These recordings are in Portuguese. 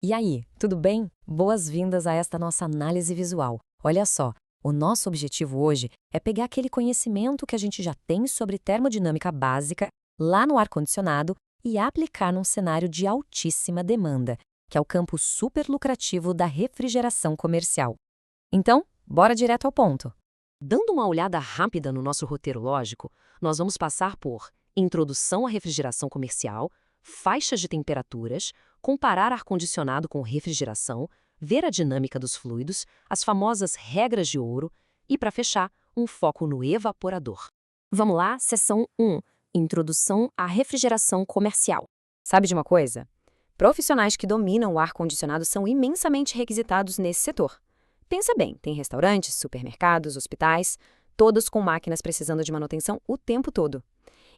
E aí, tudo bem? Boas-vindas a esta nossa análise visual. Olha só, o nosso objetivo hoje é pegar aquele conhecimento que a gente já tem sobre termodinâmica básica lá no ar-condicionado e aplicar num cenário de altíssima demanda, que é o campo super lucrativo da refrigeração comercial. Então, bora direto ao ponto. Dando uma olhada rápida no nosso roteiro lógico, nós vamos passar por introdução à refrigeração comercial, faixas de temperaturas, comparar ar-condicionado com refrigeração, ver a dinâmica dos fluidos, as famosas regras de ouro e, para fechar, um foco no evaporador. Vamos lá, seção 1, introdução à refrigeração comercial. Sabe de uma coisa? Profissionais que dominam o ar-condicionado são imensamente requisitados nesse setor. Pensa bem, tem restaurantes, supermercados, hospitais, todos com máquinas precisando de manutenção o tempo todo.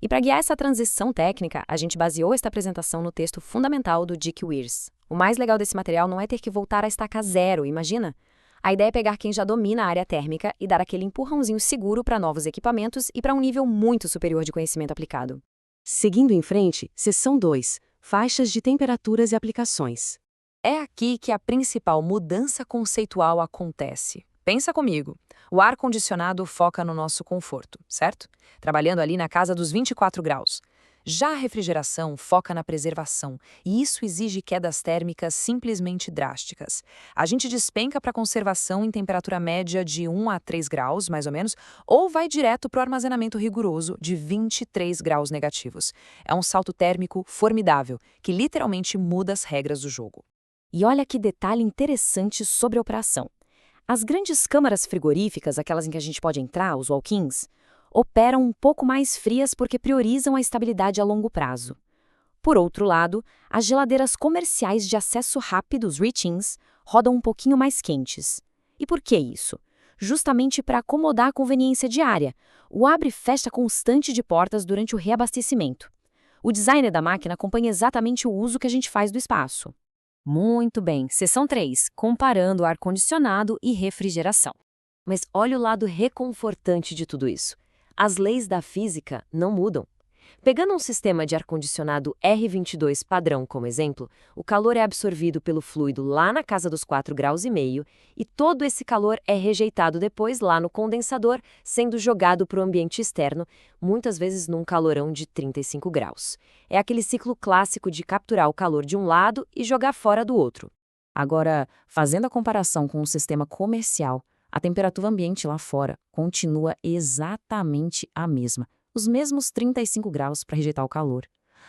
E para guiar essa transição técnica, a gente baseou esta apresentação no texto fundamental do Dick Weirs. O mais legal desse material não é ter que voltar à estaca zero, imagina? A ideia é pegar quem já domina a área térmica e dar aquele empurrãozinho seguro para novos equipamentos e para um nível muito superior de conhecimento aplicado. Seguindo em frente, seção 2, faixas de temperaturas e aplicações. É aqui que a principal mudança conceitual acontece. Pensa comigo. O ar-condicionado foca no nosso conforto, certo? Trabalhando ali na casa dos 24 graus. Já a refrigeração foca na preservação, e isso exige quedas térmicas simplesmente drásticas. A gente despenca para conservação em temperatura média de 1 a 3 graus, mais ou menos, ou vai direto para o armazenamento rigoroso de 23 graus negativos. É um salto térmico formidável, que literalmente muda as regras do jogo. E olha que detalhe interessante sobre a operação. As grandes câmaras frigoríficas, aquelas em que a gente pode entrar, os walk-ins, operam um pouco mais frias porque priorizam a estabilidade a longo prazo. Por outro lado, as geladeiras comerciais de acesso rápido, os reach-ins, rodam um pouquinho mais quentes. E por que isso? Justamente para acomodar a conveniência diária, o abre e fecha constante de portas durante o reabastecimento. O designer da máquina acompanha exatamente o uso que a gente faz do espaço. Muito bem, seção 3, comparando ar-condicionado e refrigeração. Mas olha o lado reconfortante de tudo isso. As leis da física não mudam. Pegando um sistema de ar-condicionado R22 padrão como exemplo, o calor é absorvido pelo fluido lá na casa dos 4,5 graus e todo esse calor é rejeitado depois lá no condensador, sendo jogado para o ambiente externo, muitas vezes num calorão de 35 graus. É aquele ciclo clássico de capturar o calor de um lado e jogar fora do outro. Agora, fazendo a comparação com o sistema comercial, a temperatura ambiente lá fora continua exatamente a mesma. Os mesmos 35 graus para rejeitar o calor.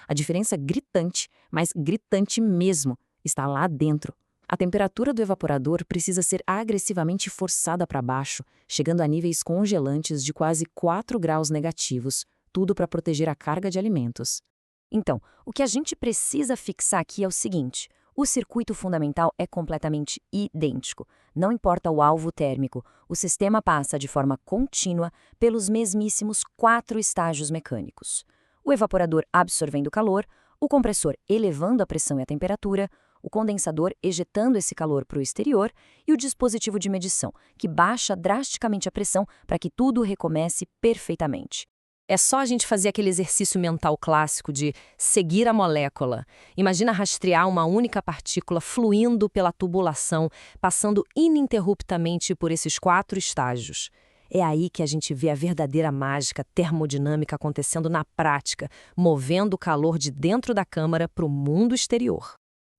A diferença gritante, mas gritante mesmo, está lá dentro. A temperatura do evaporador precisa ser agressivamente forçada para baixo, chegando a níveis congelantes de quase 4 graus negativos, tudo para proteger a carga de alimentos. Então, o que a gente precisa fixar aqui é o seguinte: o circuito fundamental é completamente idêntico. Não importa o alvo térmico, o sistema passa de forma contínua pelos mesmíssimos 4 estágios mecânicos. O evaporador absorvendo calor, o compressor elevando a pressão e a temperatura, o condensador ejetando esse calor para o exterior e o dispositivo de medição, que baixa drasticamente a pressão para que tudo recomece perfeitamente. É só a gente fazer aquele exercício mental clássico de seguir a molécula. Imagina rastrear uma única partícula fluindo pela tubulação, passando ininterruptamente por esses 4 estágios. É aí que a gente vê a verdadeira mágica termodinâmica acontecendo na prática, movendo o calor de dentro da câmara para o mundo exterior.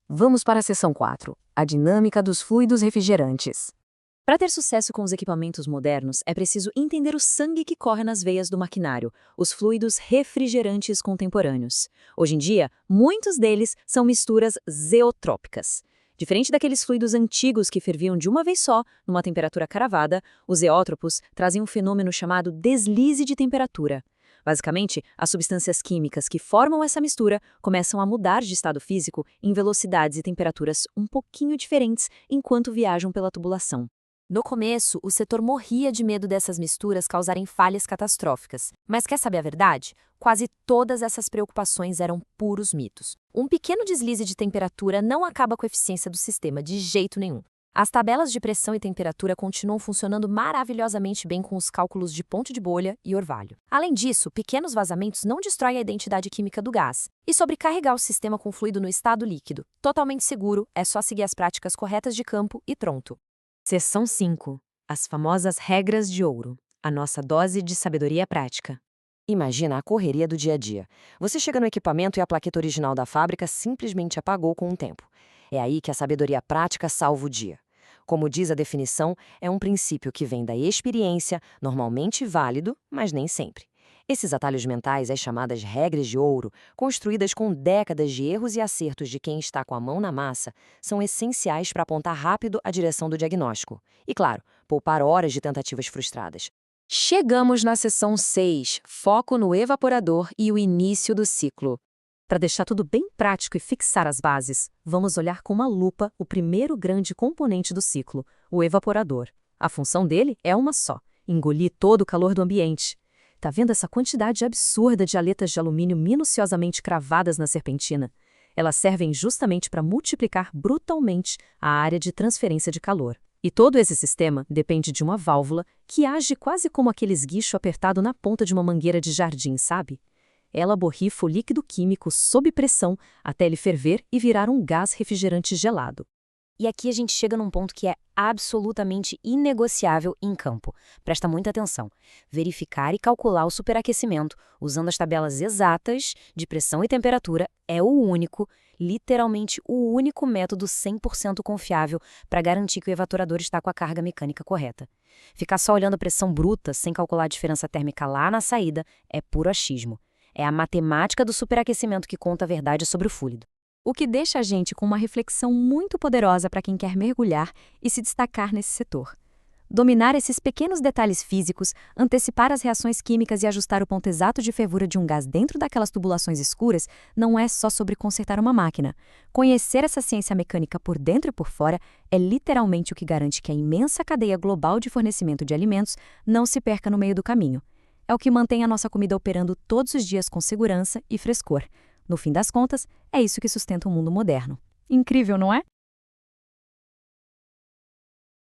Vamos para a seção 4, a dinâmica dos fluidos refrigerantes. Para ter sucesso com os equipamentos modernos, é preciso entender o sangue que corre nas veias do maquinário, os fluidos refrigerantes contemporâneos. Hoje em dia, muitos deles são misturas zeotrópicas. Diferente daqueles fluidos antigos que ferviam de uma vez só, numa temperatura caravada, os zeótropos trazem um fenômeno chamado deslize de temperatura. Basicamente, as substâncias químicas que formam essa mistura começam a mudar de estado físico em velocidades e temperaturas um pouquinho diferentes enquanto viajam pela tubulação. No começo, o setor morria de medo dessas misturas causarem falhas catastróficas. Mas quer saber a verdade? Quase todas essas preocupações eram puros mitos. Um pequeno deslize de temperatura não acaba com a eficiência do sistema de jeito nenhum. As tabelas de pressão e temperatura continuam funcionando maravilhosamente bem com os cálculos de ponto de bolha e orvalho. Além disso, pequenos vazamentos não destroem a identidade química do gás. E sobrecarregar o sistema com fluido no estado líquido, totalmente seguro, é só seguir as práticas corretas de campo e pronto. Seção 5. As famosas regras de ouro. A nossa dose de sabedoria prática. Imagina a correria do dia a dia. Você chega no equipamento e a plaqueta original da fábrica simplesmente apagou com o tempo. É aí que a sabedoria prática salva o dia. Como diz a definição, é um princípio que vem da experiência, normalmente válido, mas nem sempre. Esses atalhos mentais, as chamadas regras de ouro, construídas com décadas de erros e acertos de quem está com a mão na massa, são essenciais para apontar rápido a direção do diagnóstico. E, claro, poupar horas de tentativas frustradas. Chegamos na seção 6, foco no evaporador e o início do ciclo. Para deixar tudo bem prático e fixar as bases, vamos olhar com uma lupa o primeiro grande componente do ciclo, o evaporador. A função dele é uma só: engolir todo o calor do ambiente. Tá vendo essa quantidade absurda de aletas de alumínio minuciosamente cravadas na serpentina? Elas servem justamente para multiplicar brutalmente a área de transferência de calor. E todo esse sistema depende de uma válvula que age quase como aquele esguicho apertado na ponta de uma mangueira de jardim, sabe? Ela borrifa o líquido químico sob pressão até ele ferver e virar um gás refrigerante gelado. E aqui a gente chega num ponto que é absolutamente inegociável em campo. Presta muita atenção. Verificar e calcular o superaquecimento usando as tabelas exatas de pressão e temperatura é o único, literalmente o único método 100% confiável para garantir que o evaporador está com a carga mecânica correta. Ficar só olhando a pressão bruta sem calcular a diferença térmica lá na saída é puro achismo. É a matemática do superaquecimento que conta a verdade sobre o fluido. O que deixa a gente com uma reflexão muito poderosa para quem quer mergulhar e se destacar nesse setor. Dominar esses pequenos detalhes físicos, antecipar as reações químicas e ajustar o ponto exato de fervura de um gás dentro daquelas tubulações escuras não é só sobre consertar uma máquina. Conhecer essa ciência mecânica por dentro e por fora é literalmente o que garante que a imensa cadeia global de fornecimento de alimentos não se perca no meio do caminho. É o que mantém a nossa comida operando todos os dias com segurança e frescor. No fim das contas, é isso que sustenta o mundo moderno. Incrível, não é?